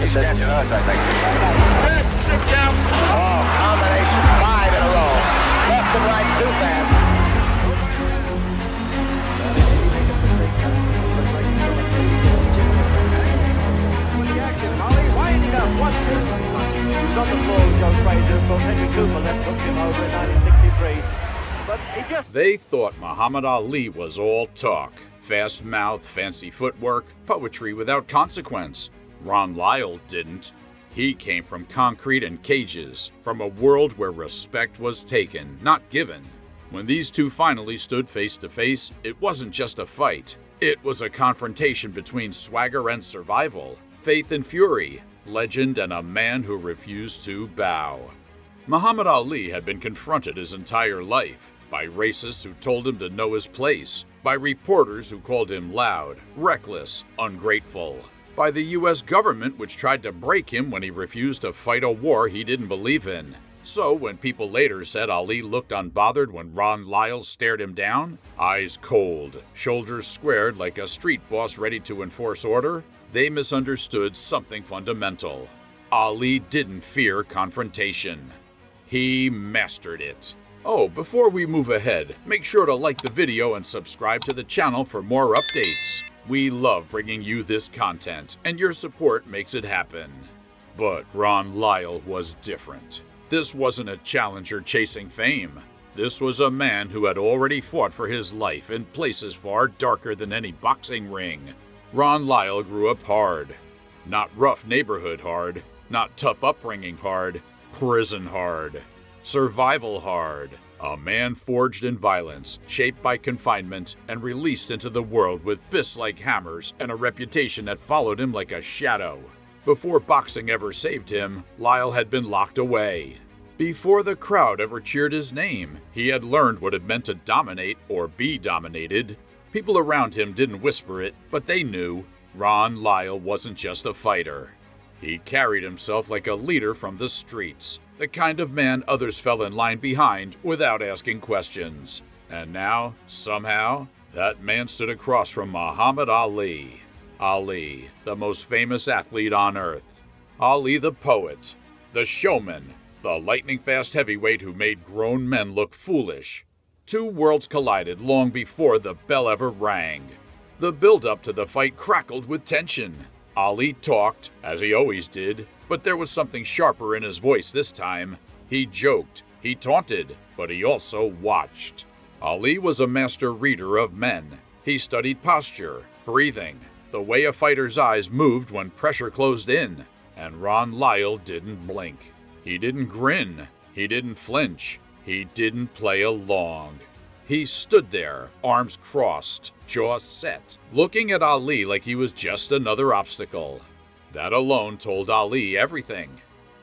least that to us, I think. Sit down. Oh, combination. 5 in a row. Left and right too fast. Looks like he's sort of fading in his chin. With the action, Molly winding up. 1, 2. He's on the floor, Joe Frazier from Henry Cooper that took him over in 1963. But he just... They thought Muhammad Ali was all talk. Fast mouth, fancy footwork, poetry without consequence. Ron Lyall didn't. He came from concrete and cages, from a world where respect was taken, not given. When these two finally stood face to face, it wasn't just a fight. It was a confrontation between swagger and survival, faith and fury, legend and a man who refused to bow. Muhammad Ali had been confronted his entire life by racists who told him to know his place, by reporters who called him loud, reckless, ungrateful, by the U.S. government which tried to break him when he refused to fight a war he didn't believe in. So when people later said Ali looked unbothered when Ron Lyall stared him down, eyes cold, shoulders squared like a street boss ready to enforce order, they misunderstood something fundamental. Ali didn't fear confrontation. He mastered it. Oh, before we move ahead, make sure to like the video and subscribe to the channel for more updates. We love bringing you this content, and your support makes it happen. But Ron Lyall was different. This wasn't a challenger chasing fame. This was a man who had already fought for his life in places far darker than any boxing ring. Ron Lyall grew up hard. Not rough neighborhood hard, not tough upbringing hard, prison hard. Survival hard. A man forged in violence, shaped by confinement, and released into the world with fists like hammers and a reputation that followed him like a shadow. Before boxing ever saved him, Lyall had been locked away. Before the crowd ever cheered his name, he had learned what it meant to dominate or be dominated. People around him didn't whisper it, but they knew. Ron Lyall wasn't just a fighter. He carried himself like a leader from the streets, the kind of man others fell in line behind without asking questions. And now, somehow, that man stood across from Muhammad Ali. Ali, the most famous athlete on earth. Ali the poet, the showman, the lightning-fast heavyweight who made grown men look foolish. Two worlds collided long before the bell ever rang. The build-up to the fight crackled with tension. Ali talked, as he always did, but there was something sharper in his voice this time. He joked, he taunted, but he also watched. Ali was a master reader of men. He studied posture, breathing, the way a fighter's eyes moved when pressure closed in. And Ron Lyall didn't blink. He didn't grin. He didn't flinch. He didn't play along. He stood there, arms crossed, jaw set, looking at Ali like he was just another obstacle. That alone told Ali everything.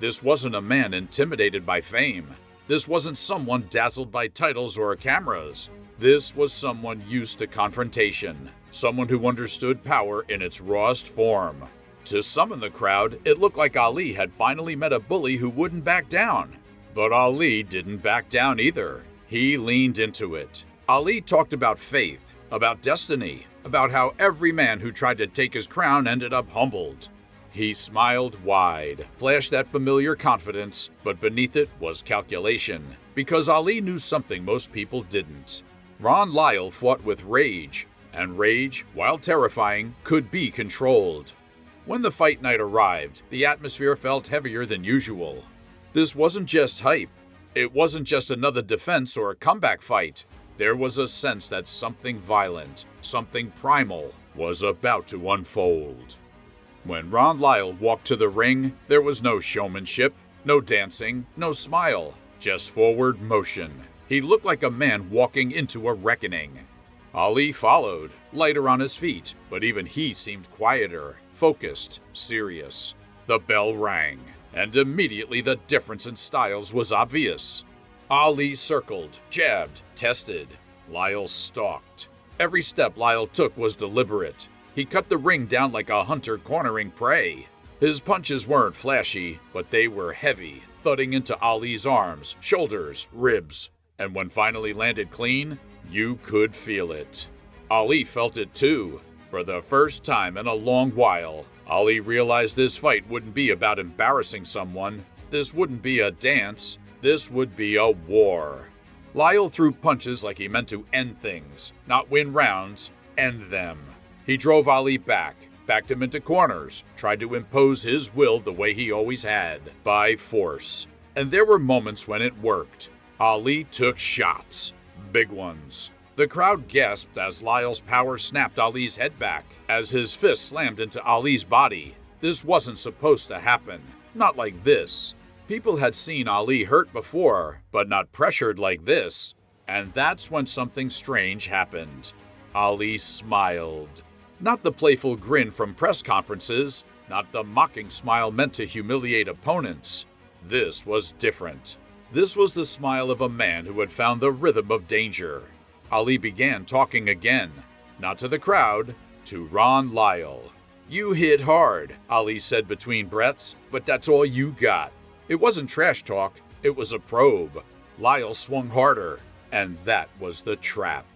This wasn't a man intimidated by fame. This wasn't someone dazzled by titles or cameras. This was someone used to confrontation, someone who understood power in its rawest form. To some in the crowd, it looked like Ali had finally met a bully who wouldn't back down. But Ali didn't back down either. He leaned into it. Ali talked about faith, about destiny, about how every man who tried to take his crown ended up humbled. He smiled wide, flashed that familiar confidence, but beneath it was calculation, because Ali knew something most people didn't. Ron Lyall fought with rage, and rage, while terrifying, could be controlled. When the fight night arrived, the atmosphere felt heavier than usual. This wasn't just hype. It wasn't just another defense or a comeback fight. There was a sense that something violent, something primal, was about to unfold. When Ron Lyall walked to the ring, there was no showmanship, no dancing, no smile, just forward motion. He looked like a man walking into a reckoning. Ali followed, lighter on his feet, but even he seemed quieter, focused, serious. The bell rang, and immediately the difference in styles was obvious. Ali circled, jabbed, tested. Lyall stalked. Every step Lyall took was deliberate. He cut the ring down like a hunter cornering prey. His punches weren't flashy, but they were heavy, thudding into Ali's arms, shoulders, ribs. And when finally landed clean, you could feel it. Ali felt it too. For the first time in a long while, Ali realized this fight wouldn't be about embarrassing someone. This wouldn't be a dance. This would be a war. Lyall threw punches like he meant to end things, not win rounds, end them. He drove Ali backed him into corners, tried to impose his will the way he always had, by force. And there were moments when it worked. Ali took shots, big ones. The crowd gasped as Lyall's power snapped Ali's head back, as his fist slammed into Ali's body. This wasn't supposed to happen, not like this. People had seen Ali hurt before, but not pressured like this. And that's when something strange happened. Ali smiled. Not the playful grin from press conferences, not the mocking smile meant to humiliate opponents. This was different. This was the smile of a man who had found the rhythm of danger. Ali began talking again, not to the crowd, to Ron Lyall. "You hit hard," Ali said between breaths, "but that's all you got." It wasn't trash talk, it was a probe. Lyall swung harder, and that was the trap.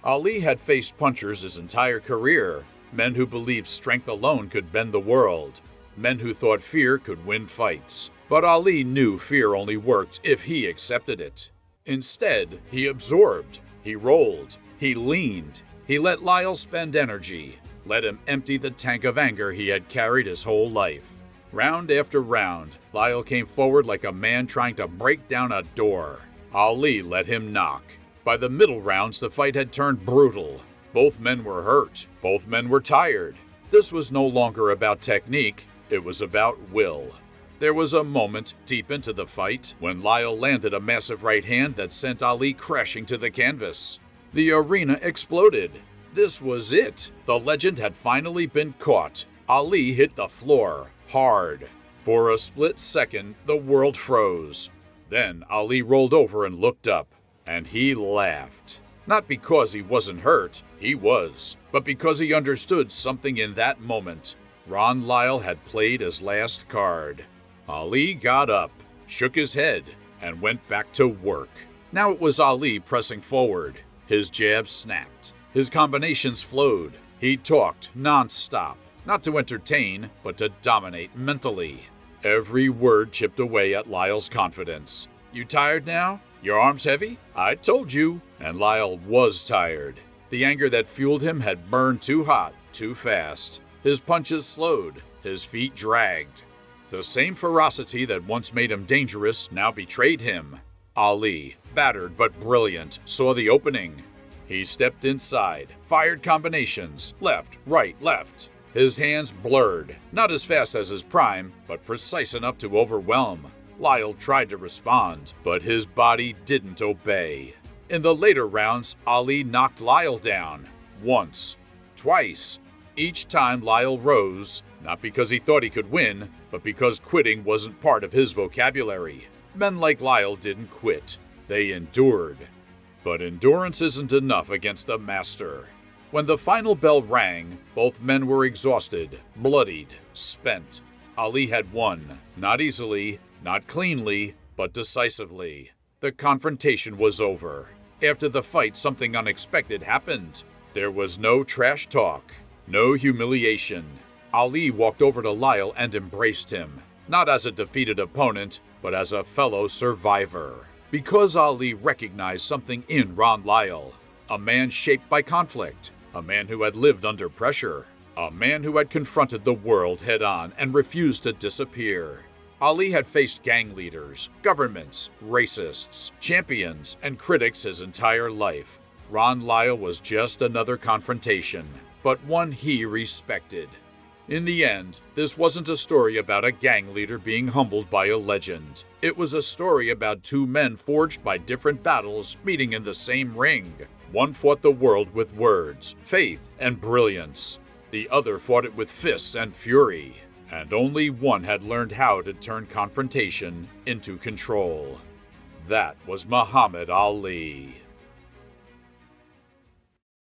Ali had faced punchers his entire career, men who believed strength alone could bend the world, men who thought fear could win fights. But Ali knew fear only worked if he accepted it. Instead, he absorbed, he rolled, he leaned, he let Lyall spend energy, let him empty the tank of anger he had carried his whole life. Round after round, Lyall came forward like a man trying to break down a door. Ali let him knock. By the middle rounds, the fight had turned brutal. Both men were hurt. Both men were tired. This was no longer about technique. It was about will. There was a moment deep into the fight when Lyall landed a massive right hand that sent Ali crashing to the canvas. The arena exploded. This was it. The legend had finally been caught. Ali hit the floor, hard. For a split second, the world froze. Then Ali rolled over and looked up, and he laughed. Not because he wasn't hurt, he was, but because he understood something in that moment. Ron Lyall had played his last card. Ali got up, shook his head, and went back to work. Now it was Ali pressing forward. His jabs snapped. His combinations flowed. He talked non-stop. Not to entertain, but to dominate mentally. Every word chipped away at Lyall's confidence. "You tired now? Your arms heavy? I told you." And Lyall was tired. The anger that fueled him had burned too hot, too fast. His punches slowed. His feet dragged. The same ferocity that once made him dangerous now betrayed him. Ali, battered but brilliant, saw the opening. He stepped inside, fired combinations, left, right, left. His hands blurred, not as fast as his prime, but precise enough to overwhelm. Lyall tried to respond, but his body didn't obey. In the later rounds, Ali knocked Lyall down. Once, twice. Each time Lyall rose, not because he thought he could win, but because quitting wasn't part of his vocabulary. Men like Lyall didn't quit. They endured. But endurance isn't enough against a master. When the final bell rang, both men were exhausted, bloodied, spent. Ali had won, not easily, not cleanly, but decisively. The confrontation was over. After the fight, something unexpected happened. There was no trash talk, no humiliation. Ali walked over to Lyall and embraced him, not as a defeated opponent, but as a fellow survivor. Because Ali recognized something in Ron Lyall, a man shaped by conflict, a man who had lived under pressure, a man who had confronted the world head-on and refused to disappear. Ali had faced gang leaders, governments, racists, champions, and critics his entire life. Ron Lyall was just another confrontation, but one he respected. In the end, this wasn't a story about a gang leader being humbled by a legend. It was a story about two men forged by different battles meeting in the same ring. One fought the world with words, faith, and brilliance. The other fought it with fists and fury. And only one had learned how to turn confrontation into control. That was Muhammad Ali.